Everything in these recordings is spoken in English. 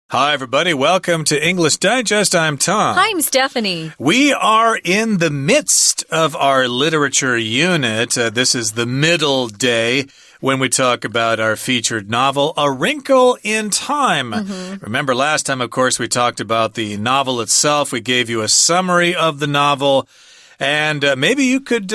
Hi, everybody. Welcome to English Digest. I'm Tom. Hi, I'm Stephanie. We are in the midst of our literature unit. This is the middle day when we talk about our featured novel, A Wrinkle in Time. Remember last time, of course, we talked about the novel itself. We gave you a summary of the novel. And maybe you could,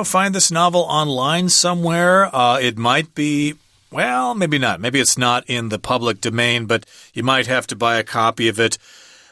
find this novel online somewhere. It might be... Well, maybe not. Maybe it's not in the public domain, but you might have to buy a copy of it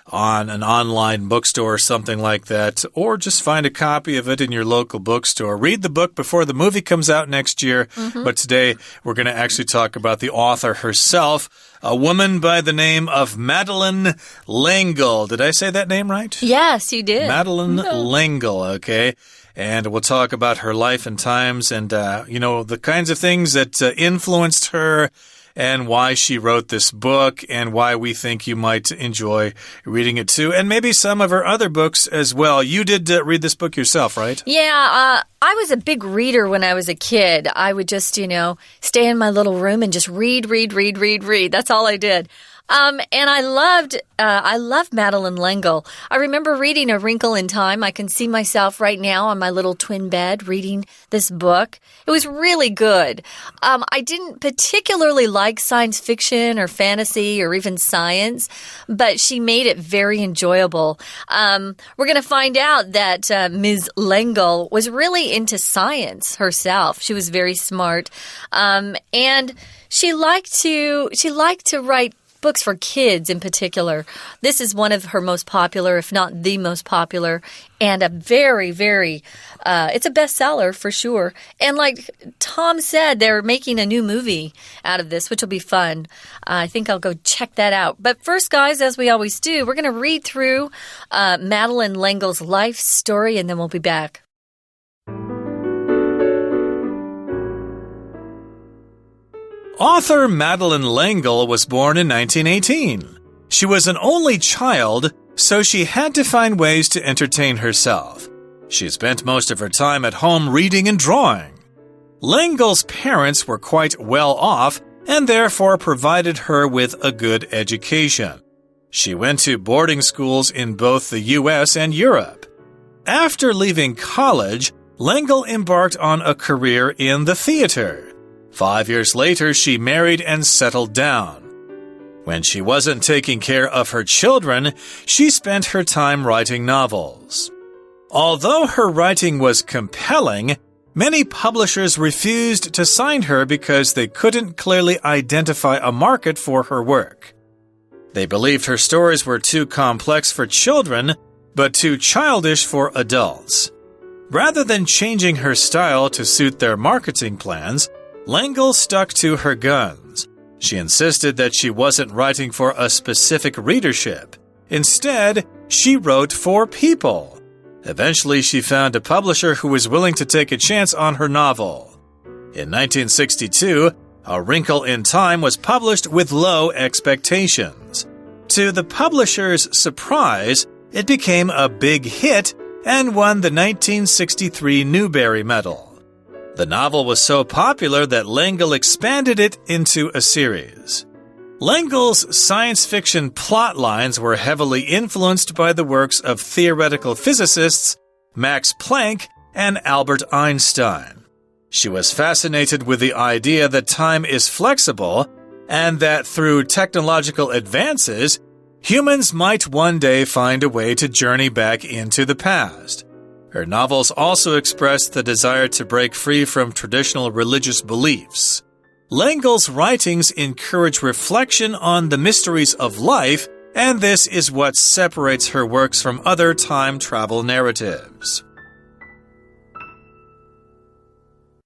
on an online bookstore or something like that, or just find a copy of it in your local bookstore. Read the book before the movie comes out next year, but today we're going to actually talk about the author herself, a woman by the name of Madeleine L'Engle. Did I say that name right? Yes, you did. Madeleine L'Engle, okay. And we'll talk about her life and times and, the kinds of things that influenced her and why she wrote this book and why we think you might enjoy reading it too. And maybe some of her other books as well. You did read this book yourself, right? Yeah, I was a big reader when I was a kid. I would just, stay in my little room and just read. That's all I did. And I loved Madeleine L'Engle. I remember reading A Wrinkle in Time. I can see myself right now on my little twin bed reading this book. It was really good. I didn't particularly like science fiction or fantasy or even science, but she made it very enjoyable. We're going to find out that Ms. L'Engle was really into science herself. She was very smart. And she liked to write books for kids in particular. This is one of her most popular, if not the most popular, and a very, very, it's a bestseller for sure. And like Tom said, they're making a new movie out of this, which will be fun. I think I'll go check that out. But first, guys, as we always do, we're going to read through Madeleine L'Engle's life story, and then we'll be back. Author Madeleine L'Engle was born in 1918. She was an only child, so she had to find ways to entertain herself. She spent most of her time at home reading and drawing. L'Engle's parents were quite well off and therefore provided her with a good education. She went to boarding schools in both the US and Europe. After leaving college, L'Engle embarked on a career in the theater. 5 years later, she married and settled down. When she wasn't taking care of her children, she spent her time writing novels. Although her writing was compelling, many publishers refused to sign her because they couldn't clearly identify a market for her work. They believed her stories were too complex for children, but too childish for adults. Rather than changing her style to suit their marketing plans, L'Engle stuck to her guns. She insisted that she wasn't writing for a specific readership. Instead, she wrote for people. Eventually, she found a publisher who was willing to take a chance on her novel. In 1962, A Wrinkle in Time was published with low expectations. To the publisher's surprise, it became a big hit and won the 1963 Newbery Medal. The novel was so popular that L'Engle expanded it into a series. L'Engle's science fiction plot lines were heavily influenced by the works of theoretical physicists Max Planck and Albert Einstein. She was fascinated with the idea that time is flexible and that through technological advances, humans might one day find a way to journey back into the past. Her novels also expressed the desire to break free from traditional religious beliefs. L'Engle's writings encourage reflection on the mysteries of life, and this is what separates her works from other time travel narratives.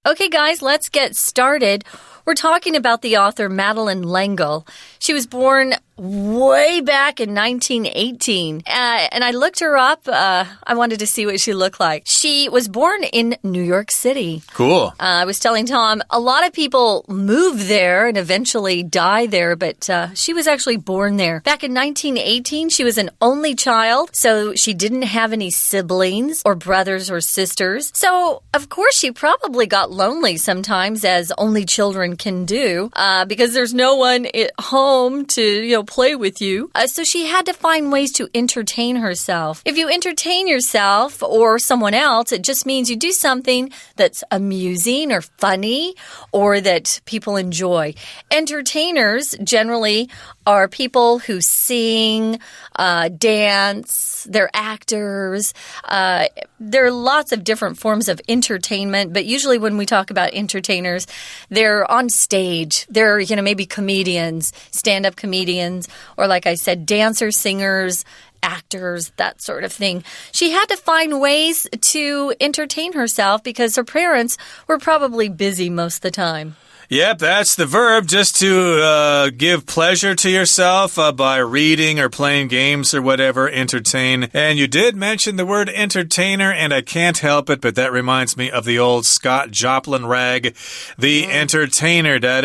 Okay, guys, let's get started. We're talking about the author Madeleine L'Engle. She was born way back in 1918. And I looked her up. I wanted to see what she looked like. She was born in New York City. Cool. I was telling Tom, a lot of people move there and eventually die there, but she was actually born there. Back in 1918, she was an only child, so she didn't have any siblings or brothers or sisters. So, of course, she probably got lonely sometimes, as only children can do, because there's no one at home to, play with you. So she had to find ways to entertain herself. If you entertain yourself or someone else, it just means you do something that's amusing or funny or that people enjoy. Entertainers generally are people who sing, dance, they're actors. There are lots of different forms of entertainment, but usually when we talk about entertainers, they're on stage. They're, maybe comedians, stand-up comedians, or like I said, dancers, singers, actors, that sort of thing. She had to find ways to entertain herself because her parents were probably busy most of the time. Yep, that's the verb, just to give pleasure to yourself by reading or playing games or whatever, entertain. And you did mention the word entertainer, and I can't help it, but that reminds me of the old Scott Joplin rag, The Entertainer. There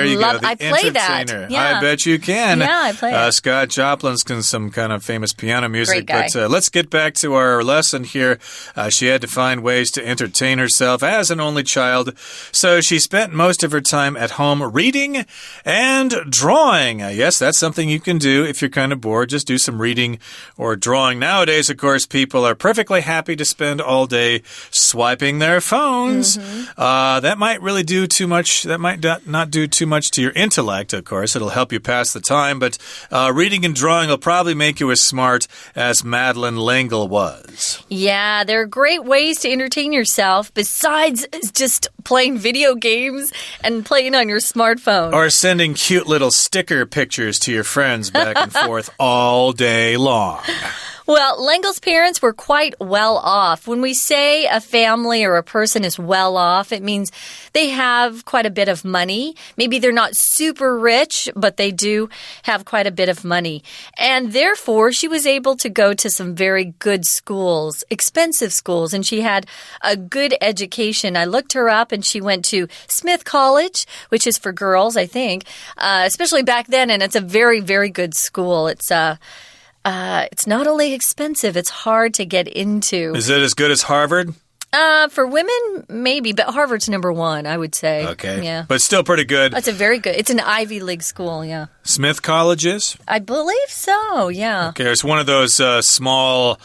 you go, The Entertainer. Yeah. I bet you can. Yeah, I play it. Scott Joplin's some kind of famous piano music. Great guy. But let's get back to our lesson here. She had to find ways to entertain herself as an only child, so she spent most of her time at home reading and drawing. Yes, that's something you can do if you're kind of bored. Just do some reading or drawing. Nowadays, of course, people are perfectly happy to spend all day swiping their phones. That might really do too much. That might not do too much to your intellect, of course. It'll help you pass the time, but reading and drawing will probably make you as smart as Madeleine L'Engle was. Yeah, there are great ways to entertain yourself besides just playing video games and playing on your smartphone. Or sending cute little sticker pictures to your friends back and forth all day long. Well, L'Engle's parents were quite well off. When we say a family or a person is well off, it means they have quite a bit of money. Maybe they're not super rich, but they do have quite a bit of money. And therefore, she was able to go to some very good schools, expensive schools, and she had a good education. I looked her up, and she went to Smith College, which is for girls, I think, especially back then, and it's a very, very good school. It's not only expensive, it's hard to get into. Is it as good as Harvard? For women, maybe, but Harvard's #1, I would say. Okay. Yeah. But still pretty good. It's it's an Ivy League school, yeah. Smith colleges? I believe so, yeah. Okay, it's one of those small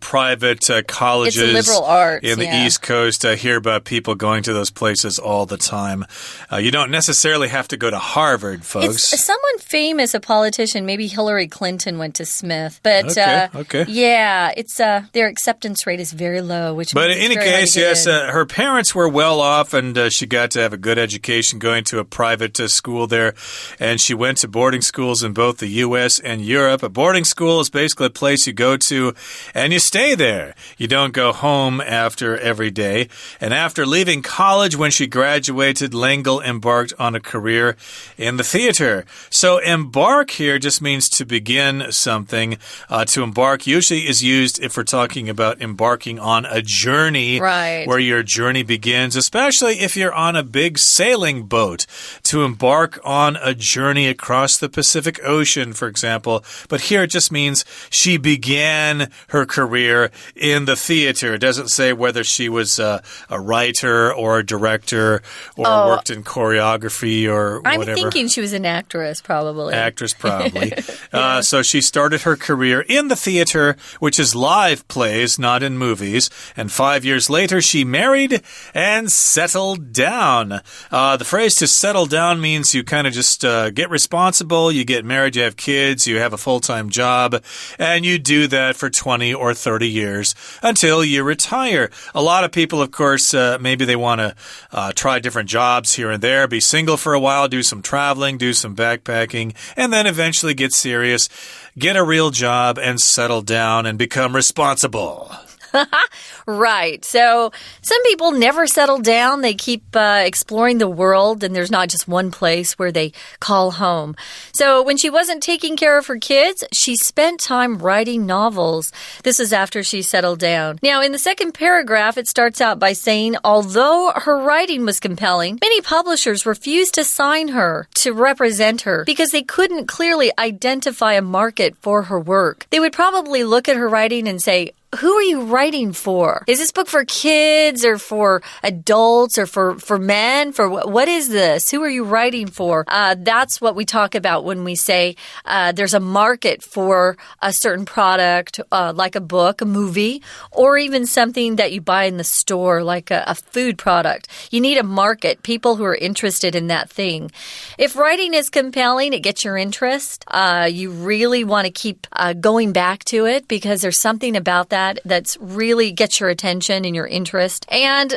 private colleges. It's liberal arts, in the East Coast. I hear about people going to those places all the time. You don't necessarily have to go to Harvard, folks. It's someone famous, a politician. Maybe Hillary Clinton went to Smith. But okay. Yeah, it's their acceptance rate is very low, which but means in any case, yes, her parents were well off, and she got to have a good education going to a private school there, and she went to boarding schools in both the U.S. and Europe. A boarding school is basically a place you go to, and you stay there. You don't go home after every day. And after leaving college, when she graduated, L'Engle embarked on a career in the theater. So embark here just means to begin something. To embark usually is used if we're talking about embarking on a journey, right, where your journey begins, especially if you're on a big sailing boat. To embark on a journey across the Pacific Ocean, for example. But here it just means she began her career in the theater. It doesn't say whether she was a writer or a director or worked in choreography or whatever. I'm thinking she was an actress, probably. Actress, probably. So she started her career in the theater, which is live plays, not in movies. And 5 years later, she married and settled down. The phrase to settle down means you kind of just get responsible. You get married, you have kids, you have a full-time job, and you do that for 20 or 30 years until you retire. A lot of people, of course, maybe they want to try different jobs here and there, be single for a while, do some traveling, do some backpacking, and then eventually get serious, get a real job, and settle down and become responsible. Right. So some people never settle down. They keep exploring the world, and there's not just one place where they call home. So when she wasn't taking care of her kids, she spent time writing novels. This is after she settled down. Now, in the second paragraph, it starts out by saying, although her writing was compelling, many publishers refused to sign her to represent her because they couldn't clearly identify a market for her work. They would probably look at her writing and say, who are you writing for? Is this book for kids or for adults or for men? For what is this? Who are you writing for? That's what we talk about when we say there's a market for a certain product, like a book, a movie, or even something that you buy in the store, like a food product. You need a market, people who are interested in that thing. If writing is compelling, it gets your interest. You really want to keep going back to it because there's something about that's really gets your attention and your interest. And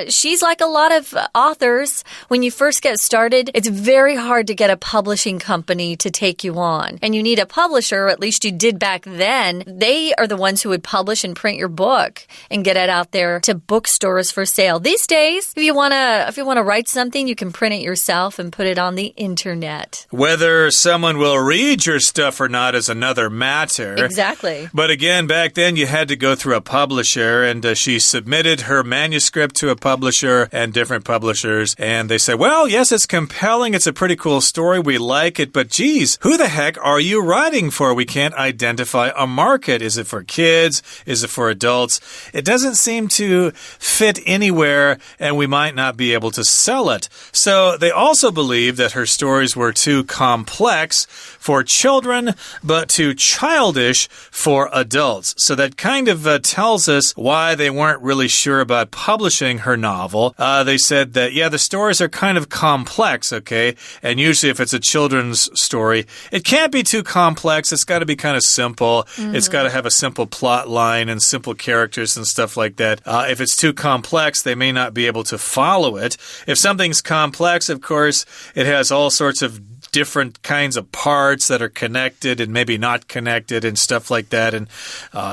she's like a lot of authors. When you first get started, it's very hard to get a publishing company to take you on. And you need a publisher, or at least you did back then. They are the ones who would publish and print your book and get it out there to bookstores for sale. These days, if you want to write something, you can print it yourself and put it on the internet. Whether someone will read your stuff or not is another matter. Exactly. But again, back then you had to go through a publisher, and she submitted her manuscript to a publisher and different publishers, and they said, well, yes, it's compelling. It's a pretty cool story. We like it, but geez, who the heck are you writing for? We can't identify a market. Is it for kids? Is it for adults? It doesn't seem to fit anywhere, and we might not be able to sell it. So they also believed that her stories were too complex for children, but too childish for adults. So that kind of tells us why they weren't really sure about publishing her novel. They said that, yeah, the stories are kind of complex, okay? And usually if it's a children's story, it can't be too complex. It's got to be kind of simple. It's got to have a simple plot line and simple characters and stuff like that. If it's too complex, they may not be able to follow it. If something's complex, of course, it has all sorts of different kinds of parts that are connected and maybe not connected and stuff like that, and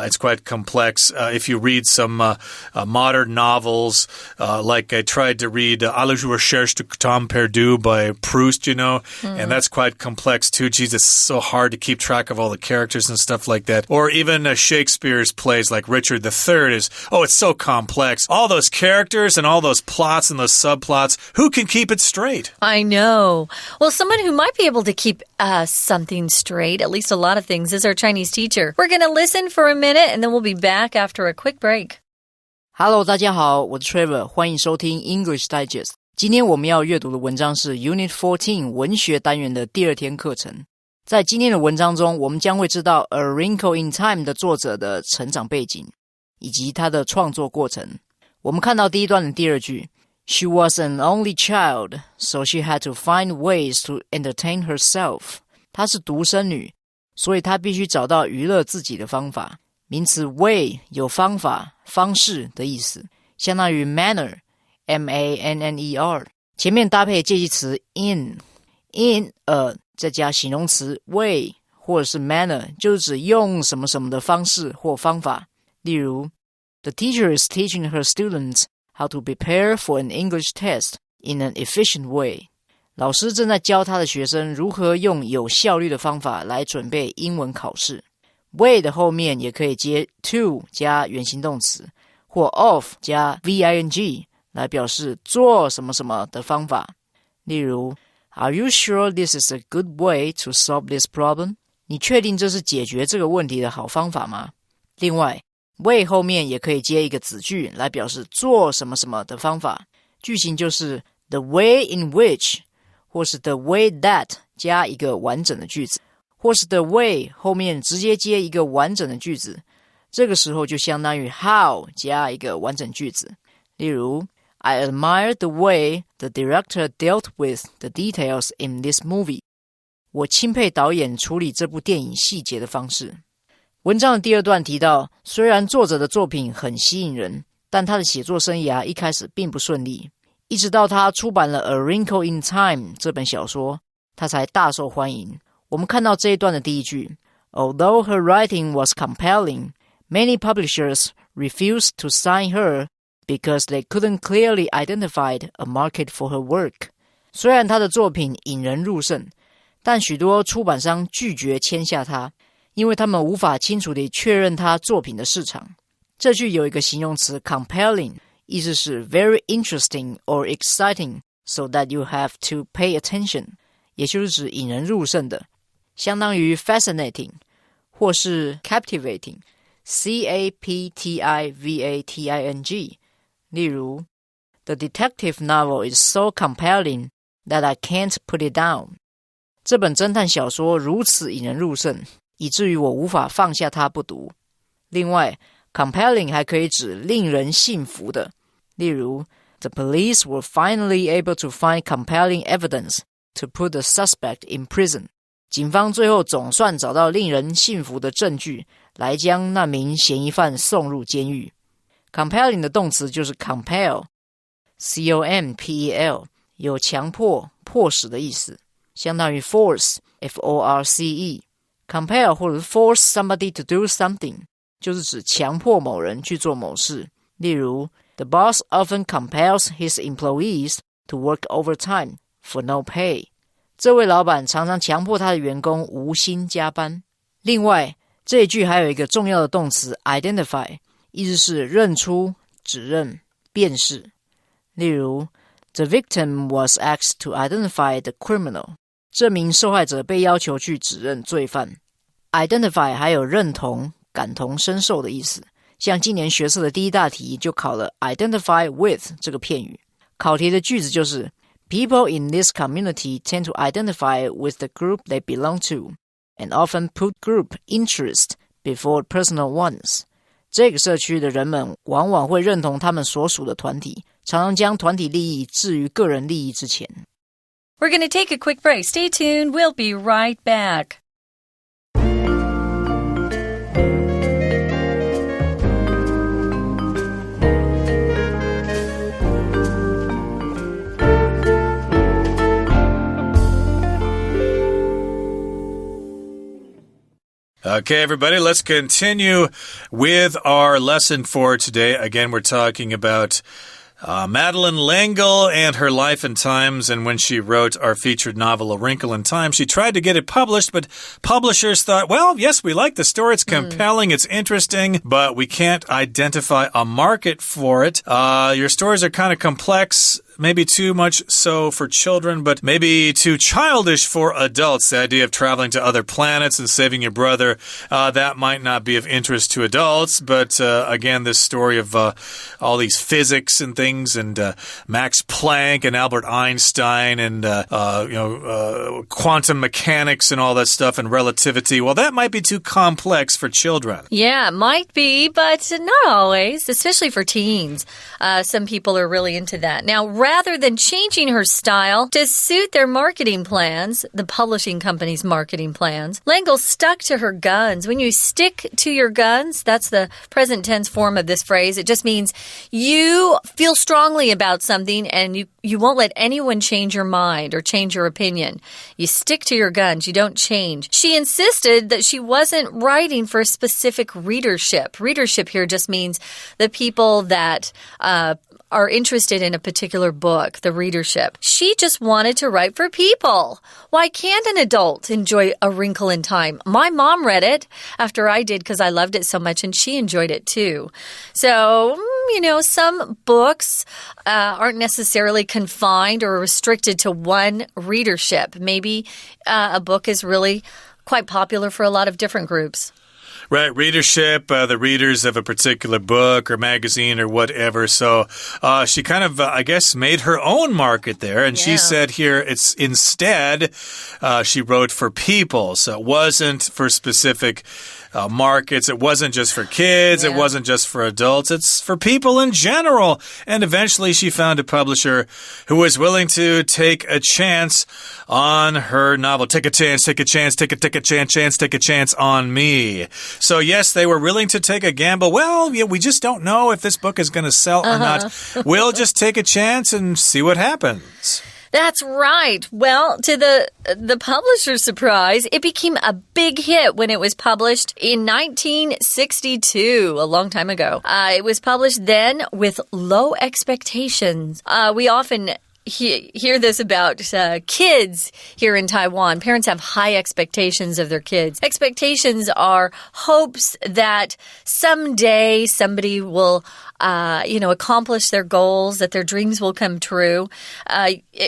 it's quite complex. If you read some modern novels, like I tried to read Aller Recherche du Temps Perdu by Proust, and that's quite complex too. Geez, it's so hard to keep track of all the characters and stuff like that. Or even Shakespeare's plays like Richard III it's so complex. All those characters and all those plots and those subplots, who can keep it straight? I know. Well, someone who might be able to keep something straight, at least a lot of things, is our Chinese teacher. We're going to listen for a minute and then we'll be back after a quick break. Hello, 大家好，我是 Trevor， 欢迎收听 English Digest。今天我们要阅读的文章是 Unit 14文学单元的第2天课程。在今天的文章中，我们将会知道 A Wrinkle in Time 的作者的成长背景，以及他的创作过程。我们看到第一段的第2句。She was an only child, so she had to find ways to entertain herself. 她是独生女，所以她必须找到娱乐自己的方法。名词 way 有方法、方式的意思，相当于 manner, M-A-N-N-E-R。前面搭配介系词 in, 再加形容词 way 或者是 manner， 就是指用什么什么的方式或方法。例如 The teacher is teaching her students how to prepare for an English test in an efficient way. 老师正在教他的学生如何用有效率的方法来准备英文考试。way 的后面也可以接 to 加原形动词，或 of 加 VING 来表示做什么什么的方法。例如 Are you sure this is a good way to solve this problem? 你确定这是解决这个问题的好方法吗？另外way 后面也可以接一个子句来表示做什么什么的方法，句型就是 the way in which 或是 the way that 加一个完整的句子，或是 the way 后面直接接一个完整的句子，这个时候就相当于 how 加一个完整句子。例如 I admire the way the director dealt with the details in this movie. 我钦佩导演处理这部电影细节的方式。文章的第2段提到，虽然作者的作品很吸引人，但他的写作生涯一开始并不顺利，一直到他出版了 A Wrinkle in Time 这本小说，他才大受欢迎。我们看到这一段的第1句 Although her writing was compelling, many publishers refused to sign her because they couldn't clearly identify a market for her work. 虽然他的作品引人入胜，但许多出版商拒绝签下他，因为他们无法清楚地确认他作品的市场。这句有一个形容词 compelling， 意思是 very interesting or exciting so that you have to pay attention， 也就是指引人入胜的，相当于 fascinating 或是 captivating。captivating。例如 The detective novel is so compelling that I can't put it down。这本侦探小说如此引人入胜，以至于我无法放下它不读。另外 compelling 还可以指令人信服的，例如 The police were finally able to find compelling evidence to put the suspect in prison。警方最后总算找到令人信服的证据，来将那名嫌疑犯送入监狱。compelling 的动词就是 compel， C-O-M-P-E-L， 有强迫、迫使的意思，相当于 force， F-O-R-C-E。 compel 或者 force somebody to do something 就是指强迫某人去做某事，例如 The boss often compels his employees to work overtime for no pay。 这位老板常常强迫他的员工无薪加班。另外，这一句还有一个重要的动词 identify， 意思是认出、指认、辨识。例如 The victim was asked to identify the criminal。 这名受害者被要求去指认罪犯。 identify 还有认同、感同身受的意思，像今年学测的第一大题就考了 identify with 这个片语。考题的句子就是 People in this community tend to identify with the group they belong to and often put group interest before personal ones。 这个社区的人们往往会认同他们所属的团体，常常将团体利益置于个人利益之前。 We're going to take a quick break. Stay tuned. We'll be right back. Okay, everybody, let's continue with our lesson for today. Again, we're talking about Madeleine L'Engle and her life and times, and when she wrote our featured novel, A Wrinkle in Time, she tried to get it published, but publishers thought, well, yes, we like the story. It's compelling. It's interesting, but we can't identify a market for it. Your stories are kind of complex. Maybe too much so for children, but maybe too childish for adults. The idea of traveling to other planets and saving your brother, that might not be of interest to adults. But again, this story of all these physics and things, and Max Planck and Albert Einstein, and quantum mechanics and all that stuff, and relativity. Well, that might be too complex for children. Yeah, it might be, but not always, especially for teens. Some people are really into that. Now, rather than changing her style to suit their marketing plans, the publishing company's marketing plans, L'Engle stuck to her guns. When you stick to your guns, that's the present tense form of this phrase. It just means you feel strongly about something and you won't let anyone change your mind or change your opinion. You stick to your guns. You don't change. She insisted that she wasn't writing for a specific readership. Readership here just means the people that are interested in a particular book, the readership. She just wanted to write for people. Why can't an adult enjoy A Wrinkle in Time? My mom read it after I did because I loved it so much, and she enjoyed it too. So, some books aren't necessarily confined or restricted to one readership. Maybe a book is really quite popular for a lot of different groups. Right, readership, the readers of a particular book or magazine or whatever. So she kind of, I guess, made her own market there. And she said here, it's instead, she wrote for people. So it wasn't for specific markets. It wasn't just for kids. It wasn't just for adults. It's for people in general. And eventually she found a publisher who was willing to take a chance on her novel. Take a chance, take a chance, take a chance on me. So yes, they were willing to take a gamble. Well, we just don't know if this book is going to sell or not. We'll just take a chance and see what happens. That's right. Well, to the publisher's surprise, it became a big hit when it was published in 1962, a long time ago. It was published then with low expectations. We often hear this about kids here in Taiwan. Parents have high expectations of their kids. Expectations are hopes that someday somebody will accomplish their goals, that their dreams will come true.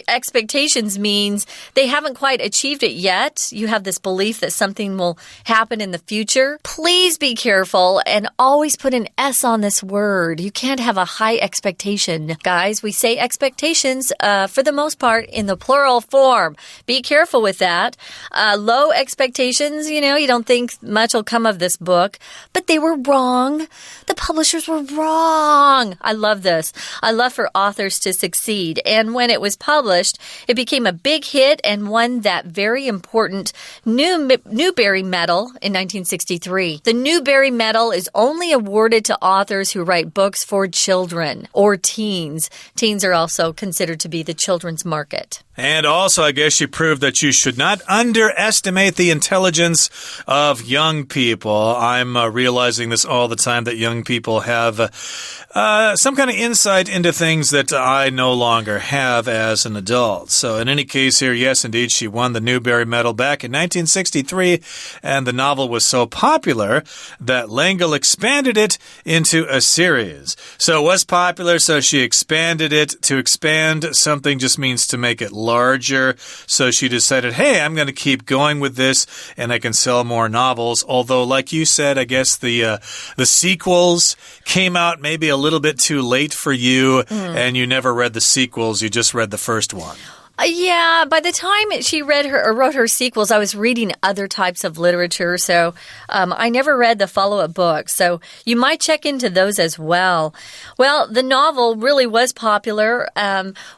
Expectations means they haven't quite achieved it yet. You have this belief that something will happen in the future. Please be careful and always put an S on this word. You can't have a high expectation. Guys, we say expectations for the most part in the plural form. Be careful with that. Low expectations, you don't think much will come of this book, but they were wrong. The publishers were wrong. I love this. I love for authors to succeed. And when it was published, it became a big hit and won that very important Newbery Medal in 1963. The Newbery Medal is only awarded to authors who write books for children or teens. Teens are also considered to be the children's market. And also, I guess she proved that you should not underestimate the intelligence of young people. I'm realizing this all the time, that young people have some kind of insight into things that I no longer have as an adult. So in any case here, yes, indeed, she won the Newbery Medal back in 1963, and the novel was so popular that L'Engle expanded it into a series. So it was popular, so she expanded it. To expand something just means to make it larger. So she decided, hey, I'm going to keep going with this, and I can sell more novels. Although, like you said, I guess the sequels came out maybe a little bit too late for you, and you never read the sequels. You just read the first one. Yeah, by the time she wrote her sequels, I was reading other types of literature, so I never read the follow-up books, so you might check into those as well. Well, the novel really was popular,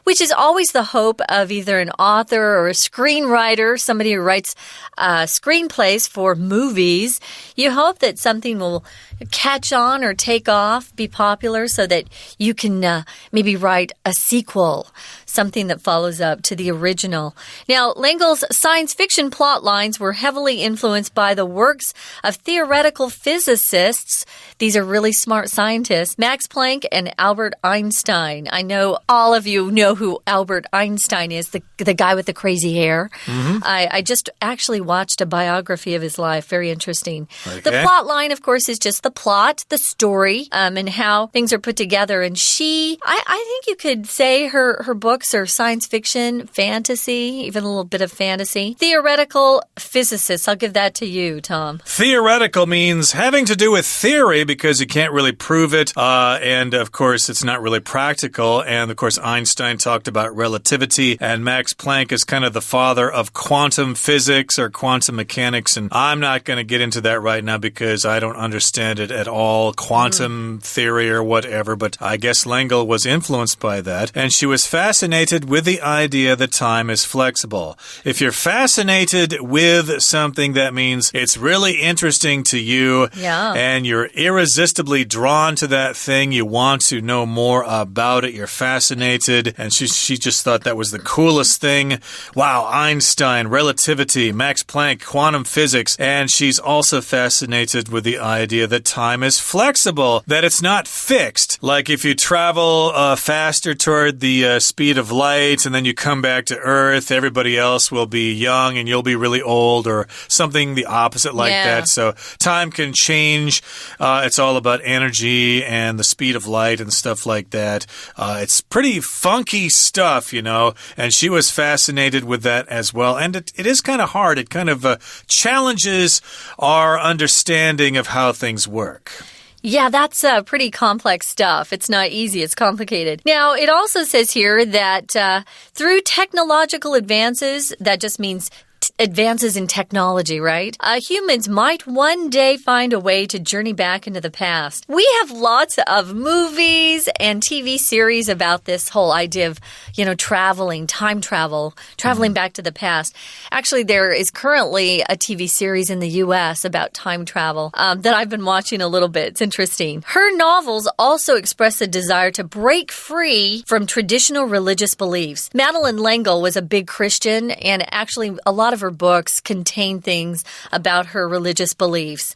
which is always the hope of either an author or a screenwriter, somebody who writes screenplays for movies. You hope that something will catch on or take off, be popular, so that you can maybe write a sequel, something that follows up to the original. Now, L'Engle's science fiction plot lines were heavily influenced by the works of theoretical physicists. These are really smart scientists, Max Planck and Albert Einstein. I know all of you know who Albert Einstein is, the guy with the crazy hair. I just actually watched a biography of his life. Very interesting. Okay. The plot line, of course, is just the plot, the story, and how things are put together. And I think you could say her books are science fiction, fantasy, even a little bit of fantasy. Theoretical physicists. I'll give that to you, Tom. Theoretical means having to do with theory because you can't really prove it. And, of course, it's not really practical. And, of course, Einstein talked about relativity. And Max Planck is kind of the father of quantum physics or quantum mechanics. And I'm not going to get into that right now because I don't understand it at all. Quantum theory or whatever. But I guess L'Engle was influenced by that. And she was fascinated with the idea that time is flexible. If you're fascinated with something, that means it's really interesting to you. Yeah. And you're irresistibly drawn to that thing. You want to know more about it. You're fascinated. And she just thought that was the coolest thing. Wow, Einstein, relativity, Max Planck, quantum physics. And she's also fascinated with the idea that time is flexible, that it's not fixed. Like if you travel faster toward the speed of light and then you come back to Earth, everybody else will be young and you'll be really old, or something the opposite like that. So time can change. It's all about energy and the speed of light and stuff like that. It's pretty funky stuff, and she was fascinated with that as well. And it is kind of hard. It kind of challenges our understanding of how things work. Yeah, that's pretty complex stuff. It's not easy. It's complicated. Now, it also says here that through technological advances, that just means advances in technology, right? Humans might one day find a way to journey back into the past. We have lots of movies and TV series about this whole idea of, traveling, time travel, traveling back to the past. Actually, there is currently a TV series in the U.S. about time travel that I've been watching a little bit. It's interesting. Her novels also express a desire to break free from traditional religious beliefs. Madeleine L'Engle was a big Christian, and actually a lot of her her books contain things about her religious beliefs.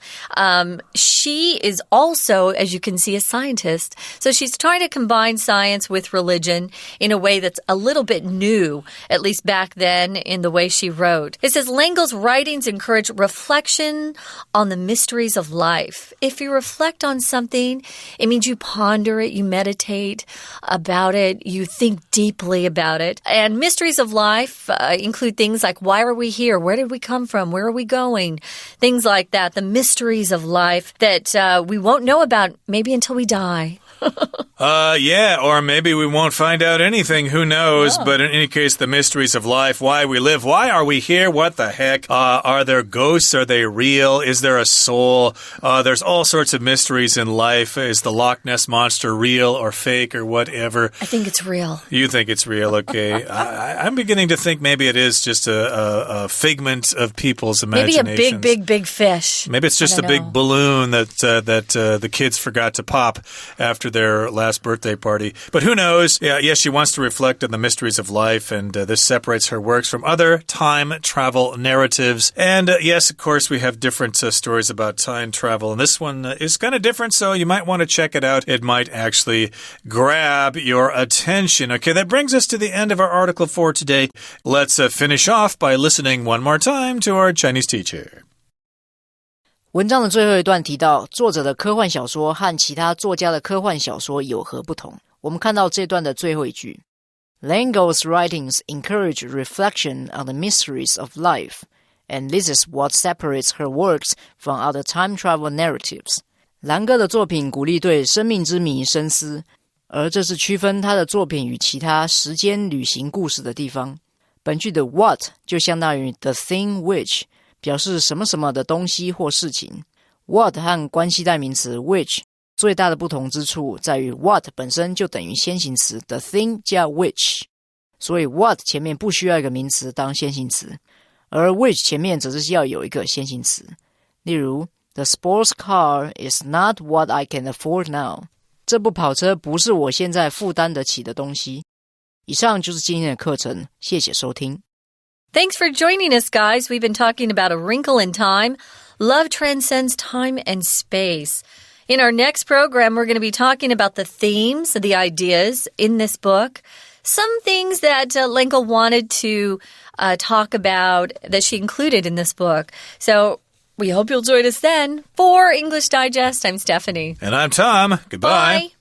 She is also, as you can see, a scientist. So she's trying to combine science with religion in a way that's a little bit new, at least back then, in the way she wrote. It says, Lengel's writings encourage reflection on the mysteries of life. If you reflect on something, it means you ponder it, you meditate about it, you think deeply about it. And mysteries of life include things like, why are we here? Where did we come from? Where are we going? Things like that. The mysteries of life that we won't know about maybe until we die. Yeah, or maybe we won't find out anything. Who knows? But in any case, the mysteries of life, why we live, why are we here? What the heck? Are there ghosts? Are they real? Is there a soul? There's all sorts of mysteries in life. Is the Loch Ness Monster real or fake or whatever? I think it's real. You think it's real, okay. I'm beginning to think maybe it is just a figment of people's imaginations. Maybe a big fish. Maybe it's just a big balloon that the kids forgot to pop after their last birthday party. But who knows? Yes, she wants to reflect on the mysteries of life, and this separates her works from other time travel narratives. And yes, of course, we have different stories about time travel, and this one is kind of different, so you might want to check it out. It might actually grab your attention. Okay, that brings us to the end of our article for today. Let's finish off by listening one more time to our Chinese teacher. 文章的最后一段提到，作者的科幻小说和其他作家的科幻小说有何不同？我们看到这段的最后一句 Lengel's writings encourage reflection on the mysteries of life, and this is what separates her works from other time travel narratives. 兰哥的作品鼓励对生命之谜深思，而这是区分他的作品与其他时间旅行故事的地方。本句的 what 就相当于 the thing which，表示什么什么的东西或事情。 What 和关系代名词 which 最大的不同之处在于 what 本身就等于先行词 the thing 加 which， 所以 what 前面不需要一个名词当先行词，而 which 前面则是要有一个先行词。例如 The sports car is not what I can afford now， 这部跑车不是我现在负担得起的东西。以上就是今天的课程，谢谢收听。Thanks for joining us, guys. We've been talking about A Wrinkle in Time. Love transcends time and space. In our next program, we're going to be talking about the themes, the ideas in this book. Some things that Lengel wanted to talk about that she included in this book. So we hope you'll join us then. For English Digest, I'm Stephanie. And I'm Tom. Goodbye. Bye.